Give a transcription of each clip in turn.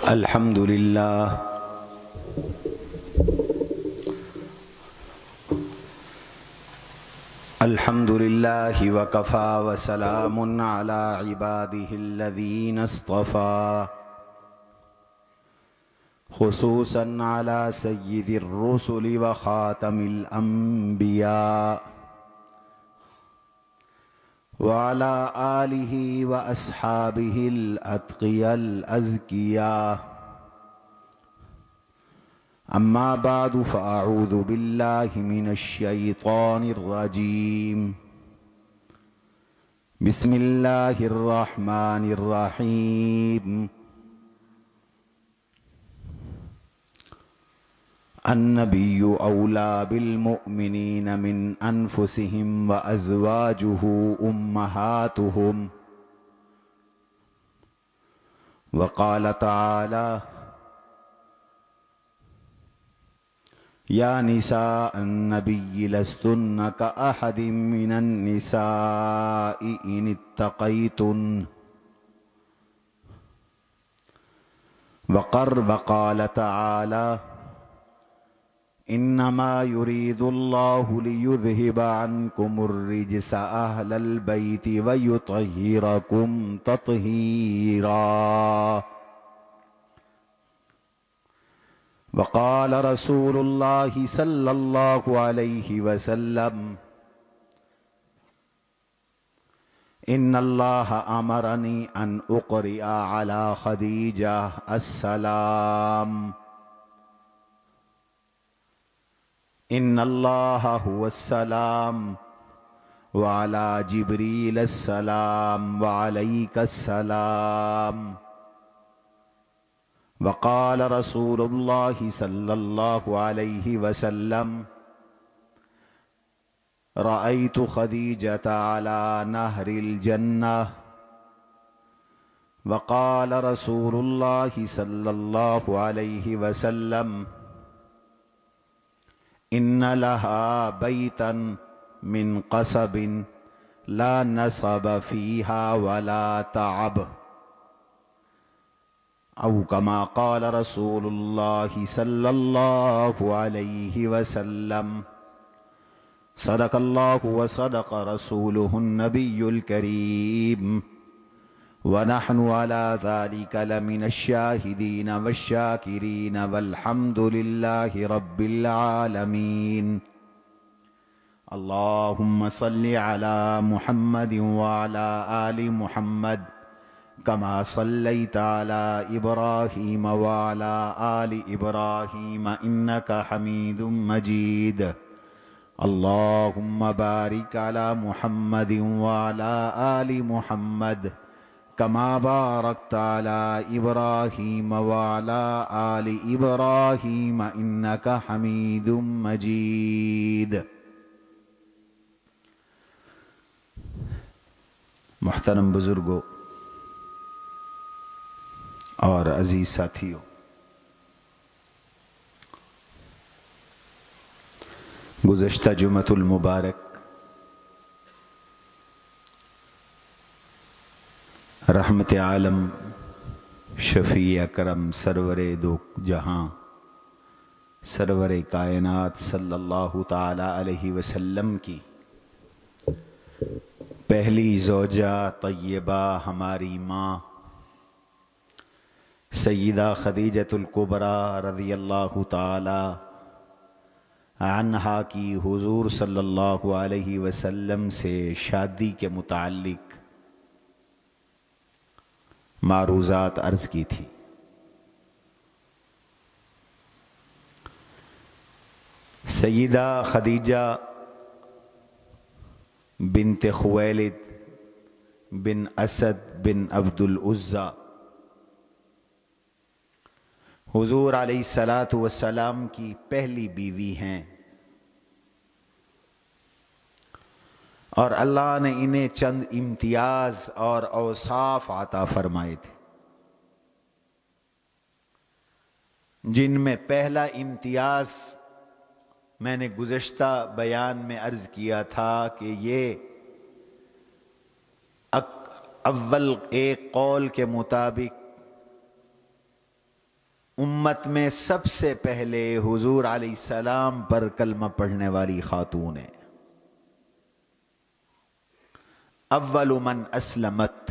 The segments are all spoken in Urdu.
الحمد لله الحمد لله وكفى وسلام على عباده الذين اصطفى خصوصا على سيد الرسل وخاتم الأنبياء وعلى آله وأصحابه الأتقياء الأزكياء. أما بعد فأعوذ بالله من الشيطان الرجيم. بسم الله الرحمن الرحيم. النبي أولى بالمؤمنين من أنفسهم وأزواجه أمهاتهم. وقال تعالى: يا نساء النبي لستن كأحد من النساء إن اتقيتن. وقال تعالى: إنما يريد الله ليذهب عنكم الرجس أهل البيت ويطهركم تطهيرا. وقال رسول الله صلى الله عليه وسلم: إن الله أمرني أن أقرئ على خديجة السلام. إن الله هو السلام وعلى جبريل السلام وعليك السلام. وقال رسول الله صلى الله عليه وسلم: رأيت خديجة على نهر الجنة. وقال رسول الله صلى الله عليه وسلم: إن لها بيتا من قصب لا نصب فيها ولا تعب، أو كما قال رسول الله صلى الله عليه وسلم. صدق الله وصدق رسوله النبي الكريم، ونحن على ذلك لمن الشاهدين والشاكرين، والحمد لله رب العالمين. اللهم صل على محمد وعلى آل محمد كما صليت على إبراهيم وعلى آل إبراهيم إنك حميد مجيد. اللهم بارك على محمد وعلى آل محمد كما باركت على إبراهيم وعلى آل إبراهيم إنك حميد مجيد. محترم بزرگوں اور عزیز ساتھیوں، گزشتہ جمعۃ المبارک رحمت عالم شفیع اکرم سرور دو جہاں سرور کائنات صلی اللہ تعالی علیہ وسلم کی پہلی زوجہ طیبہ ہماری ماں سیدہ خدیجۃ الکبریٰ رضی اللہ تعالی عنہا کی حضور صلی اللہ علیہ وسلم سے شادی کے متعلق معروضات عرض کی تھی۔ سیدہ خدیجہ بنت خویلد بن اسد بن عبد العزیٰ حضور علیہ الصلاۃ والسلام کی پہلی بیوی ہیں، اور اللہ نے انہیں چند امتیاز اور اوصاف عطا فرمائے تھے، جن میں پہلا امتیاز میں نے گزشتہ بیان میں عرض کیا تھا کہ یہ اول ایک قول کے مطابق امت میں سب سے پہلے حضور علیہ السلام پر کلمہ پڑھنے والی خاتون ہے. اول من اسلمت.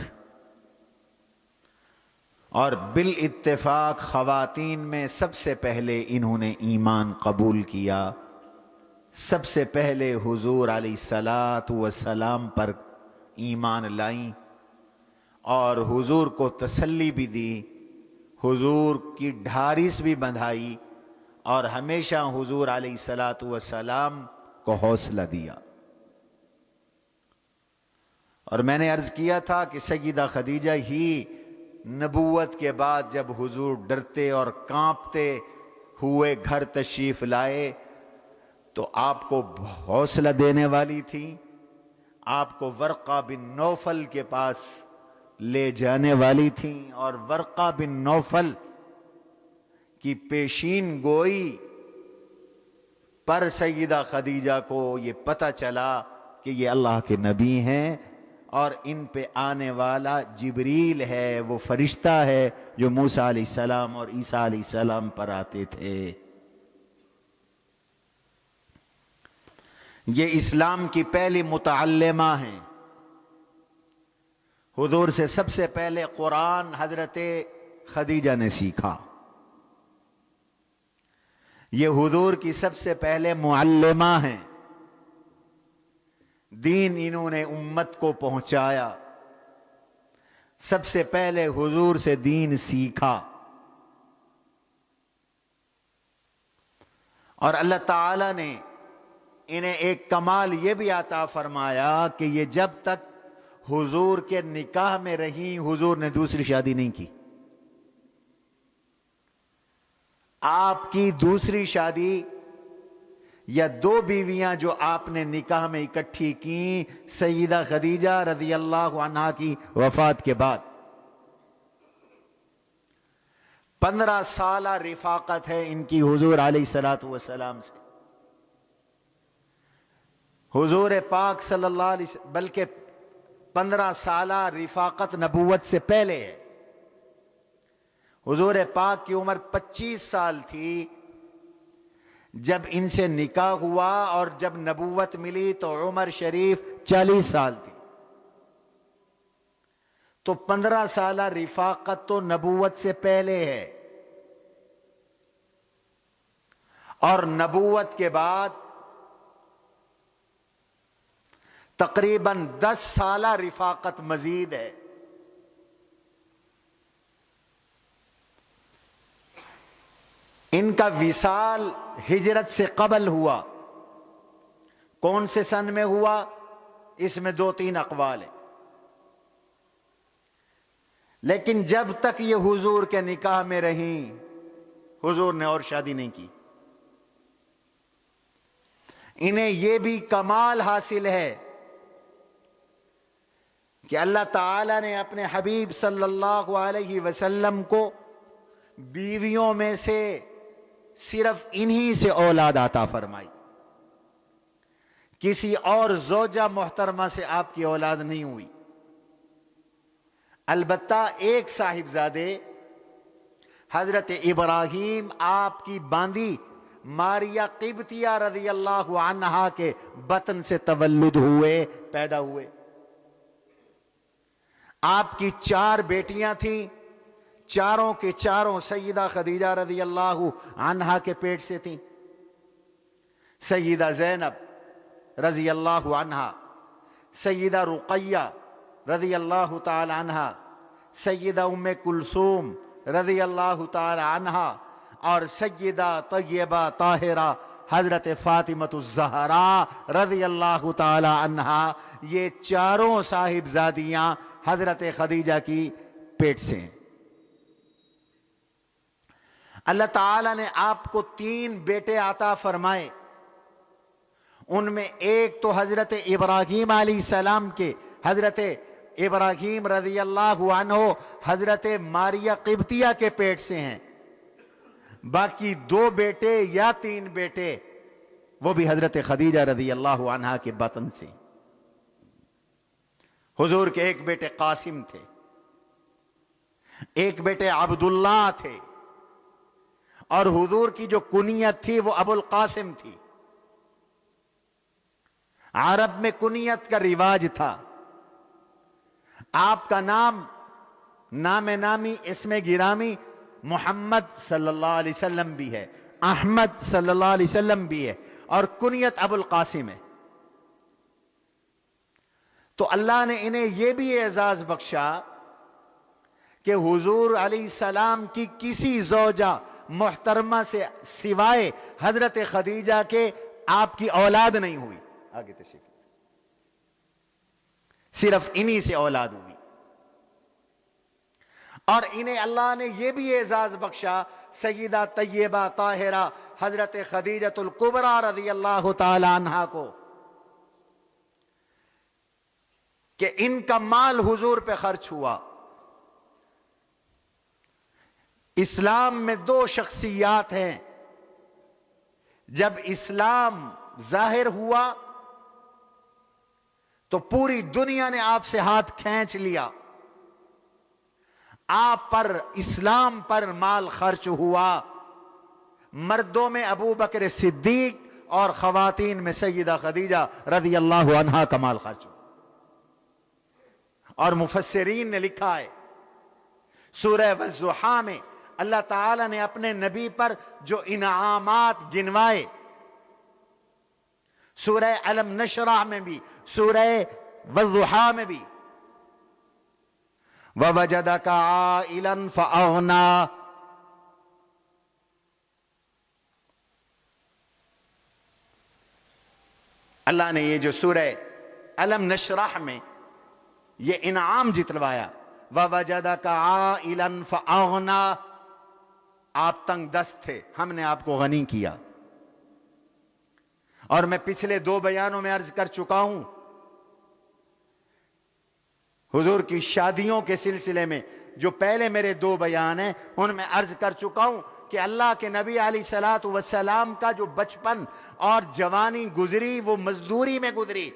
اور بالاتفاق خواتین میں سب سے پہلے انہوں نے ایمان قبول کیا، سب سے پہلے حضور علیہ الصلاۃ والسلام پر ایمان لائیں اور حضور کو تسلی بھی دی، حضور کی ڈھارس بھی بندھائی اور ہمیشہ حضور علیہ الصلاۃ والسلام کو حوصلہ دیا. اور میں نے عرض کیا تھا کہ سیدہ خدیجہ ہی نبوت کے بعد جب حضور ڈرتے اور کانپتے ہوئے گھر تشریف لائے تو آپ کو حوصلہ دینے والی تھی، آپ کو ورقہ بن نوفل کے پاس لے جانے والی تھیں، اور ورقہ بن نوفل کی پیشین گوئی پر سیدہ خدیجہ کو یہ پتہ چلا کہ یہ اللہ کے نبی ہیں اور ان پہ آنے والا جبریل ہے، وہ فرشتہ ہے جو موسیٰ علیہ السلام اور عیسیٰ علیہ السلام پر آتے تھے. یہ اسلام کی پہلی متعلمہ ہیں. حضور سے سب سے پہلے قرآن حضرت خدیجہ نے سیکھا. یہ حضور کی سب سے پہلے معلمہ ہیں. دین انہوں نے امت کو پہنچایا، سب سے پہلے حضور سے دین سیکھا. اور اللہ تعالی نے انہیں ایک کمال یہ بھی عطا فرمایا کہ یہ جب تک حضور کے نکاح میں رہیں حضور نے دوسری شادی نہیں کی. آپ کی دوسری شادی یا دو بیویاں جو آپ نے نکاح میں اکٹھی کی سیدہ خدیجہ رضی اللہ عنہا کی وفات کے بعد. 15 سالہ رفاقت ہے ان کی حضور علیہ الصلاۃ والسلام سے. حضور پاک صلی اللہ علیہ وسلم بلکہ 15 سالہ رفاقت نبوت سے پہلے ہے. حضور پاک کی عمر 25 سال تھی جب ان سے نکاح ہوا، اور جب نبوت ملی تو عمر شریف 40 سال تھی. تو 15 سالہ رفاقت تو نبوت سے پہلے ہے، اور نبوت کے بعد تقریباً 10 سالہ رفاقت مزید ہے. ان کا وصال ہجرت سے قبل ہوا. کون سے سن میں ہوا؟ اس میں 2-3 اقوال ہیں، لیکن جب تک یہ حضور کے نکاح میں رہیں حضور نے اور شادی نہیں کی. انہیں یہ بھی کمال حاصل ہے کہ اللہ تعالی نے اپنے حبیب صلی اللہ علیہ وسلم کو بیویوں میں سے صرف انہی سے اولاد عطا فرمائی. کسی اور زوجہ محترمہ سے آپ کی اولاد نہیں ہوئی. البتہ ایک صاحبزادے حضرت ابراہیم آپ کی باندی ماریہ قبطیہ رضی اللہ عنہا کے بطن سے تولد ہوئے، پیدا ہوئے. آپ کی 4 بیٹیاں تھیں، چاروں کے چاروں سیدہ خدیجہ رضی اللہ عنہا کے پیٹ سے تھیں. سیدہ زینب رضی اللہ عنہا، سیدہ رقیہ رضی اللہ تعالی عنہا، سیدہ ام کلثوم رضی اللہ تعالی عنہا، اور سیدہ طیبہ طاہرہ حضرت فاطمۃ الزہراء رضی اللہ تعالی عنہا. یہ چاروں صاحبزادیاں حضرت خدیجہ کی پیٹ سے ہیں. اللہ تعالیٰ نے آپ کو 3 بیٹے عطا فرمائے. ان میں ایک تو حضرت ابراہیم علیہ السلام کے، حضرت ابراہیم رضی اللہ عنہ حضرت ماریہ قبطیہ کے پیٹ سے ہیں. باقی 2 بیٹے یا 3 بیٹے وہ بھی حضرت خدیجہ رضی اللہ عنہا کے بطن سے. حضور کے ایک بیٹے قاسم تھے، ایک بیٹے عبداللہ تھے، اور حضور کی جو کنیت تھی وہ ابو القاسم تھی. عرب میں کنیت کا رواج تھا. آپ کا نام نامی اسم گرامی محمد صلی اللہ علیہ وسلم بھی ہے, احمد صلی اللہ علیہ وسلم بھی ہے, اور کنیت ابو القاسم ہے. تو اللہ نے انہیں یہ بھی اعزاز بخشا کہ حضور علیہ السلام کی کسی زوجہ محترمہ سے سوائے حضرت خدیجہ کے آپ کی اولاد نہیں ہوئی. آگے تشریف, صرف انہی سے اولاد ہوئی. اور انہیں اللہ نے یہ بھی اعزاز بخشا سیدہ طیبہ طاہرہ حضرت خدیجۃ الکبریٰ رضی اللہ تعالی عنہا کو, کہ ان کا مال حضور پہ خرچ ہوا. اسلام میں دو شخصیات ہیں, جب اسلام ظاہر ہوا تو پوری دنیا نے آپ سے ہاتھ کھینچ لیا, آپ پر اسلام پر مال خرچ ہوا. مردوں میں ابو بکر صدیق اور خواتین میں سیدہ خدیجہ رضی اللہ عنہا کا مال خرچ ہوا. اور مفسرین نے لکھا ہے سورہ والضحیٰ میں اللہ تعالی نے اپنے نبی پر جو انعامات گنوائے, سورہ الم نشرح میں بھی, سورہ والضحیٰ میں بھی, وَوَجَدَكَ عَائِلًا فَأَغْنَىٰ, اللہ نے یہ جو سورہ الم نشرح میں یہ انعام جتلوایا, وَوَجَدَكَ عَائِلًا فَأَغْنَىٰ, آپ تنگ دست تھے, ہم نے آپ کو غنی کیا. اور میں پچھلے 2 بیانوں میں عرض کر چکا ہوں, حضور کی شادیوں کے سلسلے میں جو پہلے میرے 2 بیان ہیں ان میں عرض کر چکا ہوں کہ اللہ کے نبی علیہ الصلوۃ والسلام کا جو بچپن اور جوانی گزری وہ مزدوری میں گزری.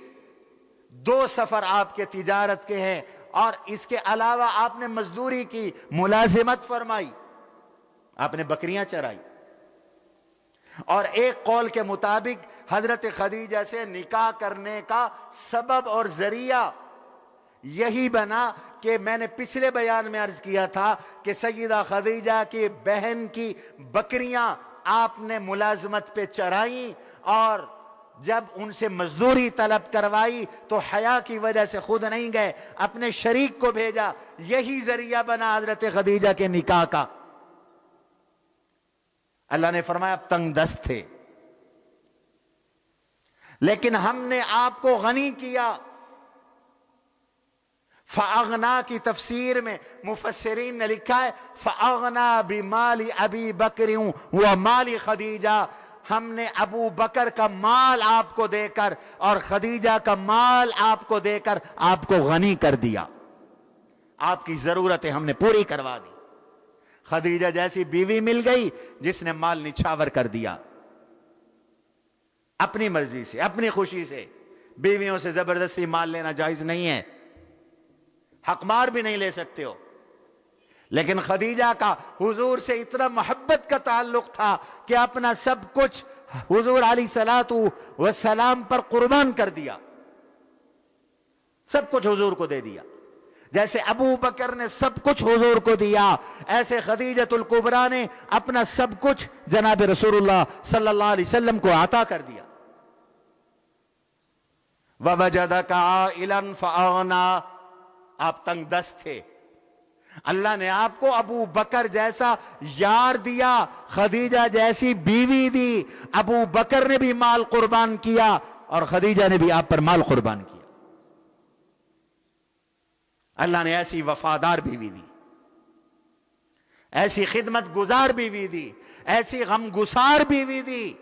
2 سفر آپ کے تجارت کے ہیں, اور اس کے علاوہ آپ نے مزدوری کی, ملازمت فرمائی, آپ نے بکریاں چرائی. اور ایک قول کے مطابق حضرت خدیجہ سے نکاح کرنے کا سبب اور ذریعہ یہی بنا کہ میں نے پچھلے بیان میں عرض کیا تھا کہ سیدہ خدیجہ کی بہن کی بکریاں آپ نے ملازمت پہ چرائیں, اور جب ان سے مزدوری طلب کروائی تو حیا کی وجہ سے خود نہیں گئے, اپنے شریک کو بھیجا. یہی ذریعہ بنا حضرت خدیجہ کے نکاح کا. اللہ نے فرمایا اب تنگ دست تھے, لیکن ہم نے آپ کو غنی کیا. فَأَغْنَا کی تفسیر میں مفسرین نے لکھا ہے فَأَغْنَا بِمَالِ أَبِي بَكْرٍ وَمَالِ خدیجہ, ہم نے ابو بکر کا مال آپ کو دے کر اور خدیجہ کا مال آپ کو دے کر آپ کو غنی کر دیا. آپ کی ضرورتیں ہم نے پوری کروا دی. خدیجہ جیسی بیوی مل گئی جس نے مال نچھاور کر دیا, اپنی مرضی سے, اپنی خوشی سے. بیویوں سے زبردستی مال لینا جائز نہیں ہے, حق مار بھی نہیں لے سکتے ہو. لیکن خدیجہ کا حضور سے اتنا محبت کا تعلق تھا کہ اپنا سب کچھ حضور علیہ الصلوۃ والسلام پر قربان کر دیا, سب کچھ حضور کو دے دیا. جیسے ابو بکر نے سب کچھ حضور کو دیا, ایسے خدیجۃ الکبریٰ نے اپنا سب کچھ جناب رسول اللہ صلی اللہ علیہ وسلم کو عطا کر دیا. وَوَجَدَكَ عَائِلًا فَأَغْنَىٰ, آپ تنگ دست تھے, اللہ نے آپ کو ابو بکر جیسا یار دیا, خدیجہ جیسی بیوی دی. ابو بکر نے بھی مال قربان کیا اور خدیجہ نے بھی آپ پر مال قربان کیا. اللہ نے ایسی وفادار بیوی دی, ایسی خدمت گزار بیوی دی, ایسی غم گسار بیوی دی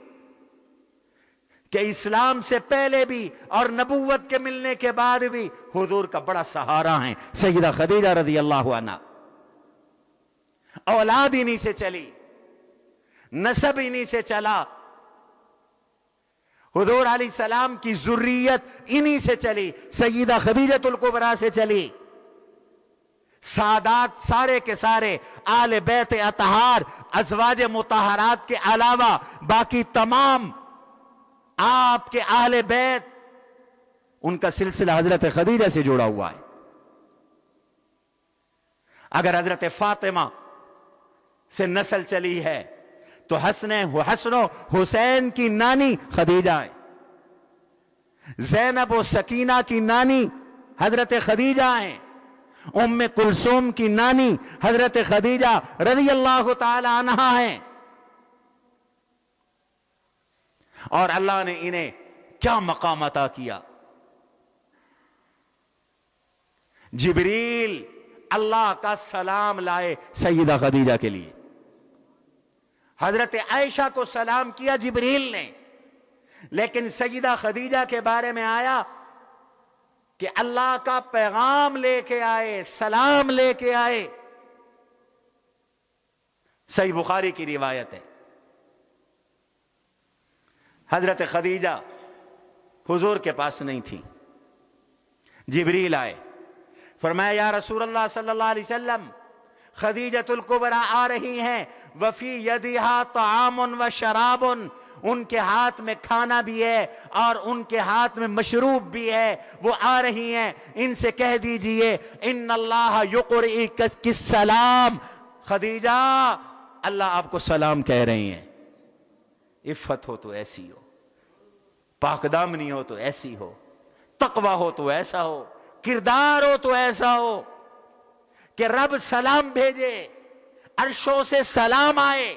کہ اسلام سے پہلے بھی اور نبوت کے ملنے کے بعد بھی حضور کا بڑا سہارا ہیں سیدہ خدیجہ رضی اللہ عنہا. اولاد انہی سے چلی, نسب انہی سے چلا, حضور علیہ السلام کی ذریت انہی سے چلی, سیدہ خدیجۃ الکبریٰ سے چلی. سادات سارے کے سارے آل بیت اطہار ازواج مطہرات کے علاوہ باقی تمام آپ کے اہل بیت، ان کا سلسلہ حضرت خدیجہ سے جڑا ہوا ہے۔ اگر حضرت فاطمہ سے نسل چلی ہے تو حسن و حسین کی نانی خدیجہ ہے، زینب و سکینہ کی نانی حضرت خدیجہ ہیں، ام کلثوم کی نانی حضرت خدیجہ رضی اللہ تعالی عنہا ہیں۔ اور اللہ نے انہیں کیا مقام عطا کیا؟ جبریل اللہ کا سلام لائے سیدہ خدیجہ کے لیے، حضرت عائشہ کو سلام کیا جبریل نے، لیکن سیدہ خدیجہ کے بارے میں آیا کہ اللہ کا پیغام لے کے آئے، سلام لے کے آئے۔ صحیح بخاری کی روایت ہے، حضرت خدیجہ حضور کے پاس نہیں تھی، جبریل آئے، فرمایا یا رسول اللہ صلی اللہ علیہ وسلم، خدیجۃ الکبریٰ آ رہی ہیں، وفی یدہا طعام و شراب، ان کے ہاتھ میں کھانا بھی ہے اور ان کے ہاتھ میں مشروب بھی ہے، وہ آ رہی ہیں، ان سے کہہ دیجئے ان اللہ یقرئک السلام، خدیجہ اللہ آپ کو سلام کہہ رہی ہیں۔ عفت ہو تو ایسی ہو، پاک دامنی ہو تو ایسی ہو، تقوی ہو تو ایسا ہو، کردار ہو تو ایسا ہو کہ رب سلام بھیجے، عرشوں سے سلام آئے۔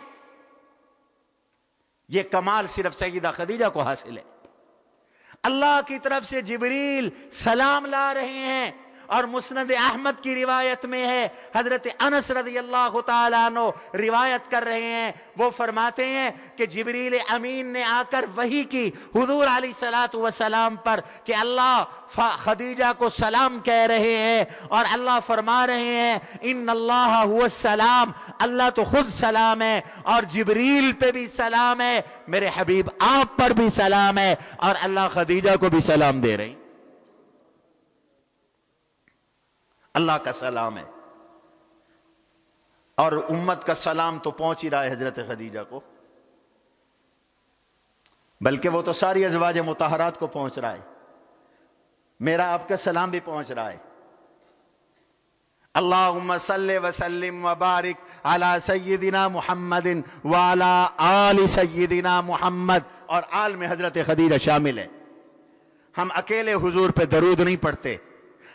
یہ کمال صرف سیدہ خدیجہ کو حاصل ہے۔ اللہ کی طرف سے جبریل سلام لا رہے ہیں، اور مسند احمد کی روایت میں ہے، حضرت انس رضی اللہ تعالیٰ عنہ روایت کر رہے ہیں، وہ فرماتے ہیں کہ جبریل امین نے آ کر وحی کی حضور علیہ الصلوۃ والسلام پر کہ اللہ خدیجہ کو سلام کہہ رہے ہیں، اور اللہ فرما رہے ہیں ان اللہ هو السلام، اللہ تو خود سلام ہے، اور جبریل پہ بھی سلام ہے، میرے حبیب آپ پر بھی سلام ہے، اور اللہ خدیجہ کو بھی سلام دے رہے ہیں۔ اللہ کا سلام ہے، اور امت کا سلام تو پہنچ ہی رہا ہے حضرت خدیجہ کو، بلکہ وہ تو ساری ازواج مطہرات کو پہنچ رہا ہے، میرا آپ کا سلام بھی پہنچ رہا ہے۔ اللہم صلی وسلم وبارک علی سیدنا محمد وعلی آل سیدنا محمد، اور آل میں حضرت خدیجہ شامل ہے۔ ہم اکیلے حضور پہ درود نہیں پڑھتے،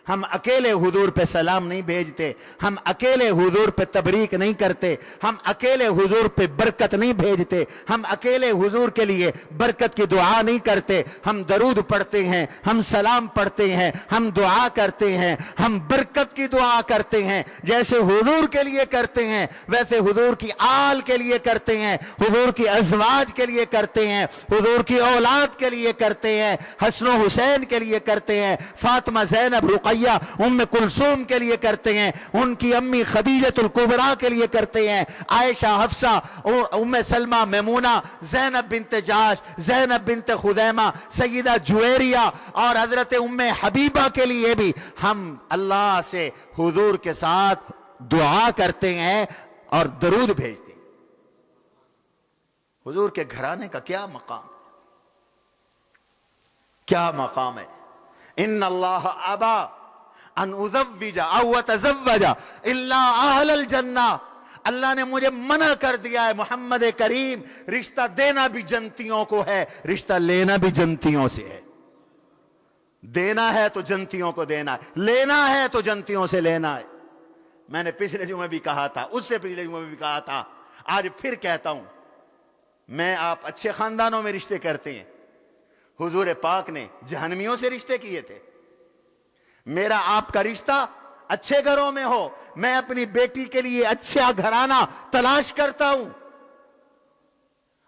ہم اکیلے حضور پہ سلام نہیں بھیجتے، ہم اکیلے حضور پہ تبریک نہیں کرتے، ہم اکیلے حضور پہ برکت نہیں بھیجتے، ہم اکیلے حضور کے لیے برکت کی دعا نہیں کرتے، ہم درود پڑھتے ہیں، ہم سلام پڑھتے ہیں، ہم دعا کرتے ہیں، ہم برکت کی دعا کرتے ہیں، جیسے حضور کے لیے کرتے ہیں ویسے حضور کی آل کے لیے کرتے ہیں، حضور کی ازواج کے لیے کرتے ہیں، حضور کی اولاد کے لیے کرتے ہیں، حسن و حسین کے لیے کرتے ہیں، فاطمہ زینب رقیہ ام کلثوم کے لیے کرتے ہیں، ان کی امی خدیجۃ الکبریٰ کے لیے کرتے ہیں، عائشہ، حفصہ، ام سلمہ، میمونہ، زینب بنت جحش، زینب بنت خزیمہ، سیدہ جویریہ اور حضرت ام حبیبہ کے لیے بھی ہم اللہ سے حضور کے ساتھ دعا کرتے ہیں اور درود بھیجتے ہیں۔ حضور کے گھرانے کا کیا مقام ہے، کیا مقام ہے۔ ان اللہ ابا ان ازوج او اتزوج الا اہل الجنہ، اللہ نے مجھے منع کر دیا ہے محمد کریم، رشتہ دینا بھی جنتیوں کو ہے، رشتہ لینا بھی جنتیوں سے ہے۔ دینا ہے تو جنتیوں کو دینا ہے، لینا ہے تو جنتیوں سے لینا ہے۔ میں نے پچھلے جمعے بھی کہا تھا، اس سے پچھلے جمعے بھی کہا تھا، آج پھر کہتا ہوں، میں آپ اچھے خاندانوں میں رشتے کرتے ہیں، حضور پاک نے جہنمیوں سے رشتے کیے تھے۔ میرا آپ کا رشتہ اچھے گھروں میں ہو، میں اپنی بیٹی کے لیے اچھا گھرانہ تلاش کرتا ہوں،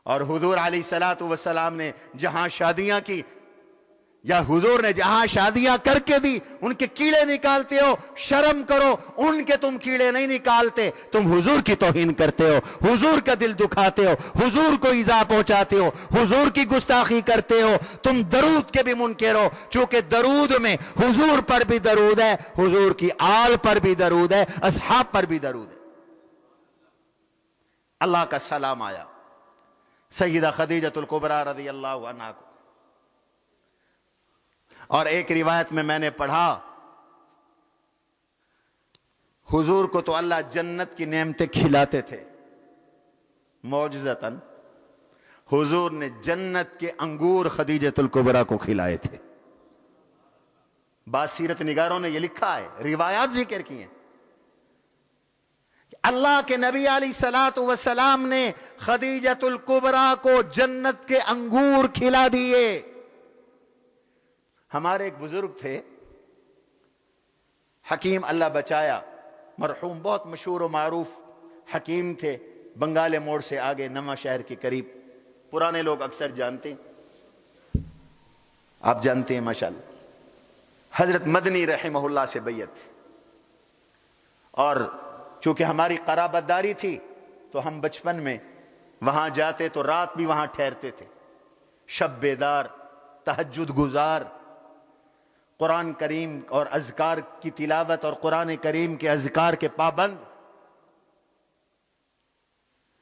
اور حضور علیہ الصلوۃ والسلام نے جہاں شادیاں کی، یا حضور نے جہاں شادیاں کر کے دی ان کے کیڑے نکالتے ہو، شرم کرو، ان کے تم کیڑے نہیں نکالتے، تم حضور کی توہین کرتے ہو، حضور کا دل دکھاتے ہو، حضور کو ایذا پہنچاتے ہو، حضور کی گستاخی کرتے ہو، تم درود کے بھی منکر ہو، چونکہ درود میں حضور پر بھی درود ہے، حضور کی آل پر بھی درود ہے، اصحاب پر بھی درود ہے۔ اللہ کا سلام آیا سیدہ خدیجۃ الکبریٰ رضی اللہ عنہا کو، اور ایک روایت میں نے پڑھا حضور کو تو اللہ جنت کی نعمتیں کھلاتے تھے، معجزتاً حضور نے جنت کے انگور خدیجۃ الکبریٰ کو کھلائے تھے۔ بعض سیرت نگاروں نے یہ لکھا ہے، روایات ذکر کی ہیں، کہ اللہ کے نبی علیہ الصلوۃ والسلام نے خدیجۃ الکبریٰ کو جنت کے انگور کھلا دیے۔ ہمارے ایک بزرگ تھے حکیم، اللہ بچایا، مرحوم، بہت مشہور و معروف حکیم تھے، بنگال موڑ سے آگے نواں شہر کے قریب، پرانے لوگ اکثر جانتے ہیں، آپ جانتے ہیں ماشاءاللہ، حضرت مدنی رحمہ اللہ سے بیعت تھی، اور چونکہ ہماری قرابت داری تھی تو ہم بچپن میں وہاں جاتے تو رات بھی وہاں ٹھہرتے تھے، شب بیدار، تہجد گزار، قرآن کریم اور اذکار کی تلاوت اور قرآن کریم کے اذکار کے پابند۔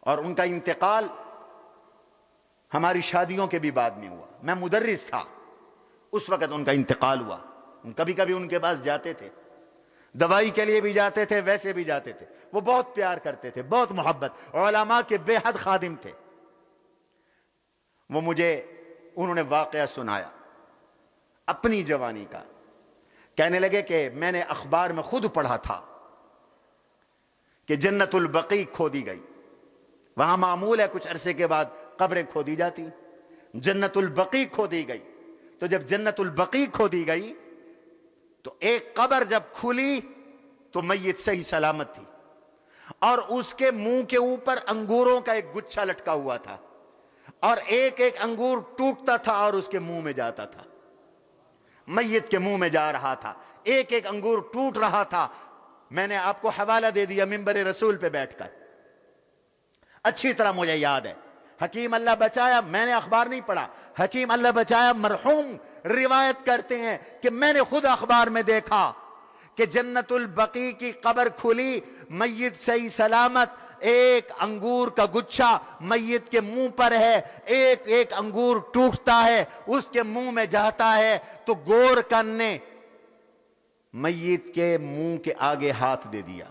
اور ان کا انتقال ہماری شادیوں کے بھی بعد میں ہوا، میں مدرس تھا اس وقت ان کا انتقال ہوا۔ کبھی کبھی ان کے پاس جاتے تھے، دوائی کے لیے بھی جاتے تھے، ویسے بھی جاتے تھے، وہ بہت پیار کرتے تھے، بہت محبت، علماء کے بے حد خادم تھے۔ وہ مجھے انہوں نے واقعہ سنایا اپنی جوانی کا، کہنے لگے کہ میں نے اخبار میں خود پڑھا تھا کہ جنت البقیع کھودی گئی، وہاں معمول ہے کچھ عرصے کے بعد قبریں کھودی جاتی، جنت البقیع کھودی گئی۔ تو جب جنت البقیع کھودی گئی تو ایک قبر جب کھلی تو میت صحیح سلامت تھی، اور اس کے منہ کے اوپر انگوروں کا ایک گچھا لٹکا ہوا تھا، اور ایک ایک انگور ٹوٹتا تھا اور اس کے منہ میں جاتا تھا، میت کے منہ میں جا رہا تھا، ایک ایک انگور ٹوٹ رہا تھا۔ میں نے آپ کو حوالہ دے دیا منبر رسول پہ بیٹھ کر، اچھی طرح مجھے یاد ہے۔ حکیم اللہ بچایا، میں نے اخبار نہیں پڑھا، حکیم اللہ بچایا مرحوم روایت کرتے ہیں کہ میں نے خود اخبار میں دیکھا کہ جنت البقیع کی قبر کھلی، میت صحیح سلامت، ایک انگور کا گچھا میت کے منہ پر ہے، ایک ایک انگور ٹوٹتا ہے، اس کے منہ میں جاتا ہے، تو گورکن نے میت کے منہ کے آگے ہاتھ دے دیا،